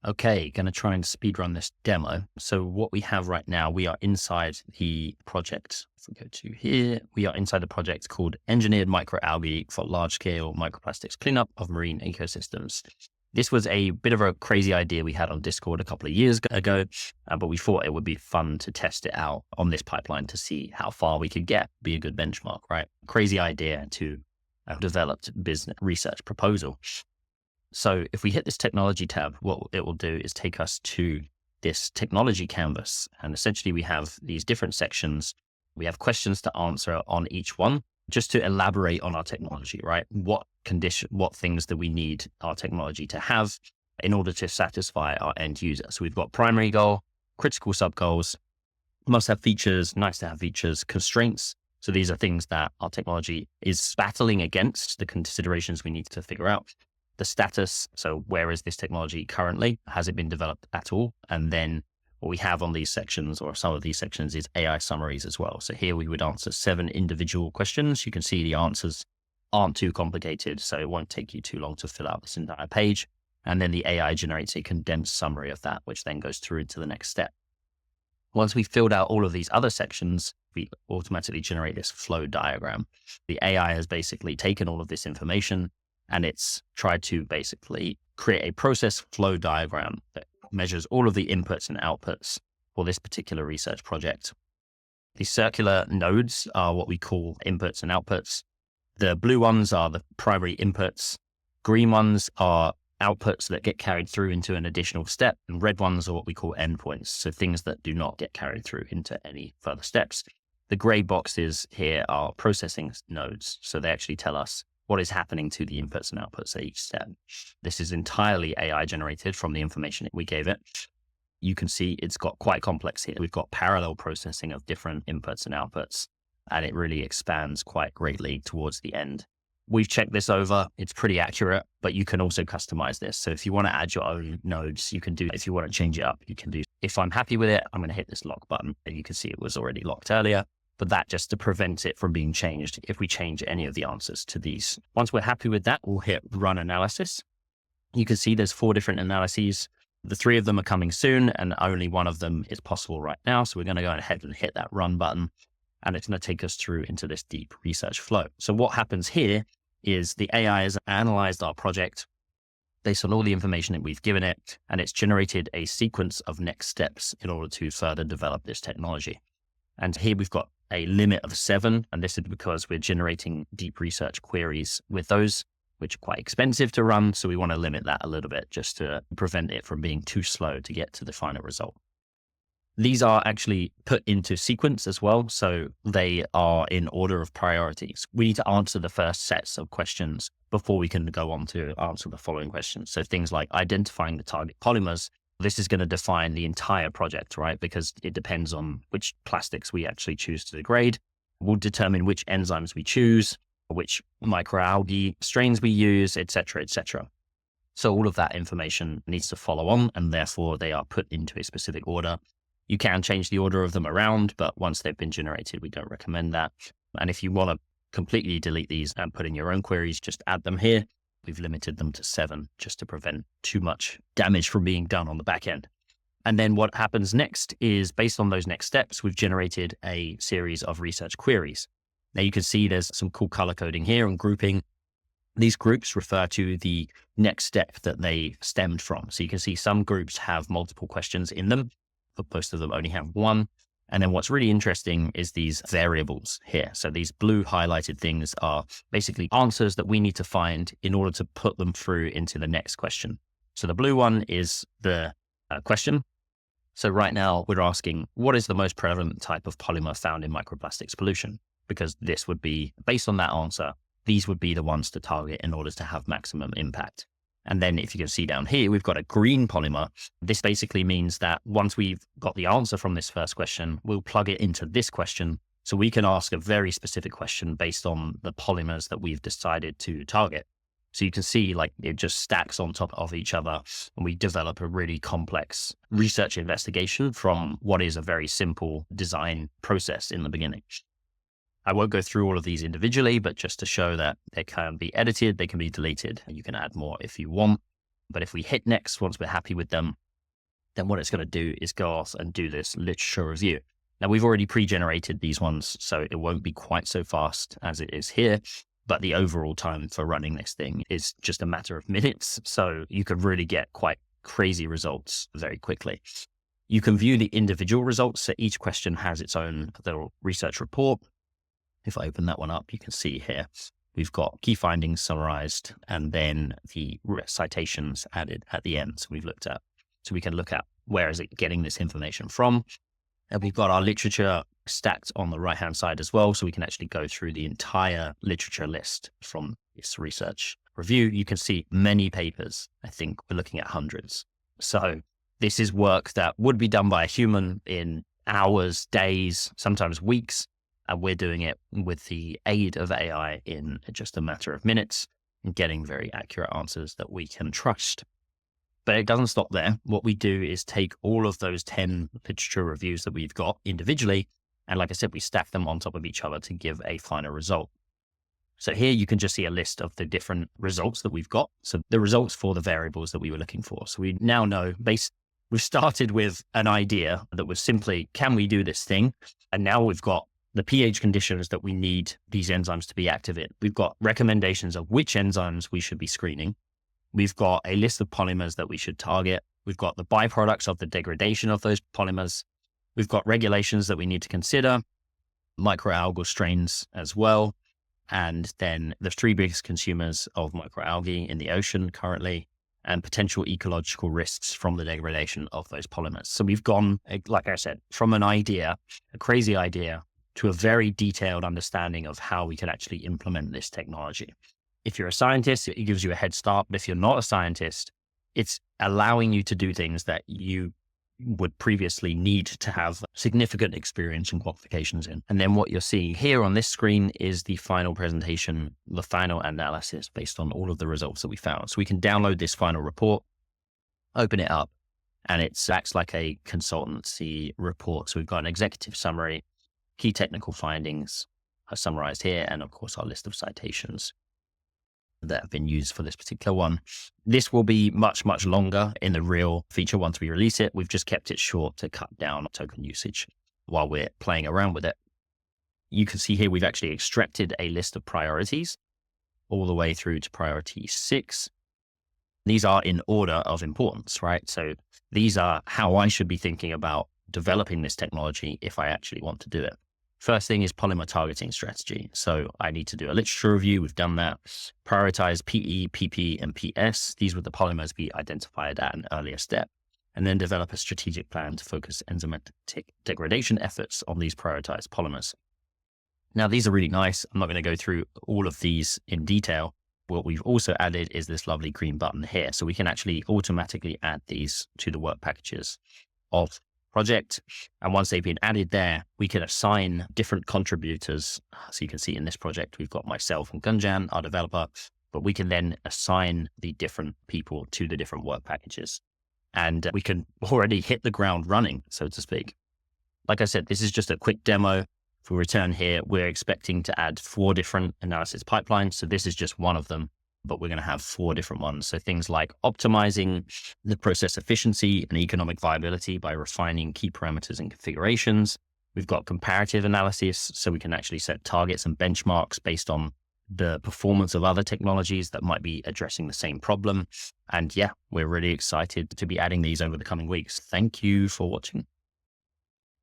Okay, going to try and speedrun this demo. So what we have right now, we are inside the project. If we go to here, we are inside the project called Engineered Microalgae for Large-Scale Microplastics Cleanup of Marine Ecosystems. This was a bit of a crazy idea we had on Discord a couple of years ago, but we thought it would be fun to test it out on this pipeline to see how far we could get, be a good benchmark, right? Crazy idea to a developed business research proposal. So if we hit this technology tab, what it will do is take us to this technology canvas. And essentially we have these different sections. We have questions to answer on each one, just to elaborate on our technology, right? What things do we need our technology to have in order to satisfy our end user? So we've got primary goal, critical sub goals, must have features, nice to have features, constraints. So these are things that our technology is battling against, the considerations we need to figure out. The status, so where is this technology currently? Has it been developed at all? And then what we have on these sections, or some of these sections, is AI summaries as well. So here we would answer 7 individual questions. You can see the answers aren't too complicated, so it won't take you too long to fill out this entire page. And then the AI generates a condensed summary of that, which then goes through into the next step. Once we've filled out all of these other sections, we automatically generate this flow diagram. The AI has basically taken all of this information and it's tried to basically create a process flow diagram that measures all of the inputs and outputs for this particular research project. The circular nodes are what we call inputs and outputs. The blue ones are the primary inputs. Green ones are outputs that get carried through into an additional step. And red ones are what we call endpoints. So things that do not get carried through into any further steps. The gray boxes here are processing nodes. So they actually tell us what is happening to the inputs and outputs at each step. This is entirely AI generated from the information that we gave it. You can see it's got quite complex here. We've got parallel processing of different inputs and outputs, and it really expands quite greatly towards the end. We've checked this over. It's pretty accurate, but you can also customize this. So if you want to add your own nodes, you can do. If you want to change it up, you can do. If I'm happy with it, I'm going to hit this lock button. And you can see it was already locked earlier, but that just to prevent it from being changed if we change any of the answers to these. Once we're happy with that, we'll hit run analysis. You can see there's 4 different analyses. The 3 of them are coming soon, and only one of them is possible right now. So we're going to go ahead and hit that run button, and it's going to take us through into this deep research flow. So what happens here is the AI has analyzed our project based on all the information that we've given it, and it's generated a sequence of next steps in order to further develop this technology. And here we've got a limit of 7, and this is because we're generating deep research queries with those, which are quite expensive to run. So we want to limit that a little bit just to prevent it from being too slow to get to the final result. These are actually put into sequence as well. So they are in order of priorities. We need to answer the first sets of questions before we can go on to answer the following questions. So things like identifying the target polymers. This is going to define the entire project, right? Because it depends on which plastics we actually choose to degrade. We'll determine which enzymes we choose, which microalgae strains we use, et cetera, et cetera. So all of that information needs to follow on, and therefore they are put into a specific order. You can change the order of them around, but once they've been generated, we don't recommend that. And if you want to completely delete these and put in your own queries, just add them here. We've limited them to 7 just to prevent too much damage from being done on the back end. And then what happens next is, based on those next steps, we've generated a series of research queries. Now you can see there's some cool color coding here and grouping. These groups refer to the next step that they stemmed from. So you can see some groups have multiple questions in them, but most of them only have 1. And then what's really interesting is these variables here. So these blue highlighted things are basically answers that we need to find in order to put them through into the next question. So the blue one is the question. So right now we're asking, what is the most prevalent type of polymer found in microplastics pollution? Because this would be, based on that answer, these would be the ones to target in order to have maximum impact. And then if you can see down here, we've got a green polymer. This basically means that once we've got the answer from this first question, we'll plug it into this question. So we can ask a very specific question based on the polymers that we've decided to target. So you can see like it just stacks on top of each other, and we develop a really complex research investigation from what is a very simple design process in the beginning. I won't go through all of these individually, but just to show that they can be edited, they can be deleted, and you can add more if you want. But if we hit next, once we're happy with them, then what it's going to do is go off and do this literature review. Now, we've already pre-generated these ones, so it won't be quite so fast as it is here, but the overall time for running this thing is just a matter of minutes. So you could really get quite crazy results very quickly. You can view the individual results. So each question has its own little research report. If I open that one up, you can see here, we've got key findings summarized and then the citations added at the end. So we've looked at, so we can look at where is it getting this information from. And we've got our literature stacked on the right-hand side as well. So we can actually go through the entire literature list from this research review. You can see many papers. I think we're looking at hundreds. So this is work that would be done by a human in hours, days, sometimes weeks. And we're doing it with the aid of AI in just a matter of minutes and getting very accurate answers that we can trust. But it doesn't stop there. What we do is take all of those 10 literature reviews that we've got individually. And like I said, we stack them on top of each other to give a final result. So here you can just see a list of the different results that we've got. So the results for the variables that we were looking for. So we now know we've started with an idea that was simply, can we do this thing? And now we've got the pH conditions that we need these enzymes to be active in. We've got recommendations of which enzymes we should be screening. We've got a list of polymers that we should target. We've got the byproducts of the degradation of those polymers. We've got regulations that we need to consider, microalgal strains as well. And then the 3 biggest consumers of microalgae in the ocean currently, and potential ecological risks from the degradation of those polymers. So we've gone, like I said, from an idea, a crazy idea, to a very detailed understanding of how we can actually implement this technology. If you're a scientist, it gives you a head start. But if you're not a scientist, it's allowing you to do things that you would previously need to have significant experience and qualifications in. And then what you're seeing here on this screen is the final presentation, the final analysis based on all of the results that we found. So we can download this final report, open it up, and it acts like a consultancy report. So we've got an executive summary, key technical findings are summarized here, and of course our list of citations that have been used for this particular one. This will be much, much longer in the real feature once we release it. We've just kept it short to cut down token usage while we're playing around with it. You can see here we've actually extracted a list of priorities all the way through to priority 6. These are in order of importance, right? So these are how I should be thinking about developing this technology if I actually want to do it. First thing is polymer targeting strategy. So I need to do a literature review. We've done that. Prioritize PE, PP, and PS. These were the polymers we identified at an earlier step. And then develop a strategic plan to focus enzymatic degradation efforts on these prioritized polymers. Now, these are really nice. I'm not going to go through all of these in detail. What we've also added is this lovely green button here. So we can actually automatically add these to the work packages of project. And once they've been added there, we can assign different contributors. So you can see in this project, we've got myself and Gunjan, our developer, but we can then assign the different people to the different work packages. And we can already hit the ground running, so to speak. Like I said, this is just a quick demo. If we return here, we're expecting to add 4 different analysis pipelines. So this is just one of them, but we're going to have 4 different ones. So things like optimizing the process efficiency and economic viability by refining key parameters and configurations. We've got comparative analysis, so we can actually set targets and benchmarks based on the performance of other technologies that might be addressing the same problem. And yeah, we're really excited to be adding these over the coming weeks. Thank you for watching.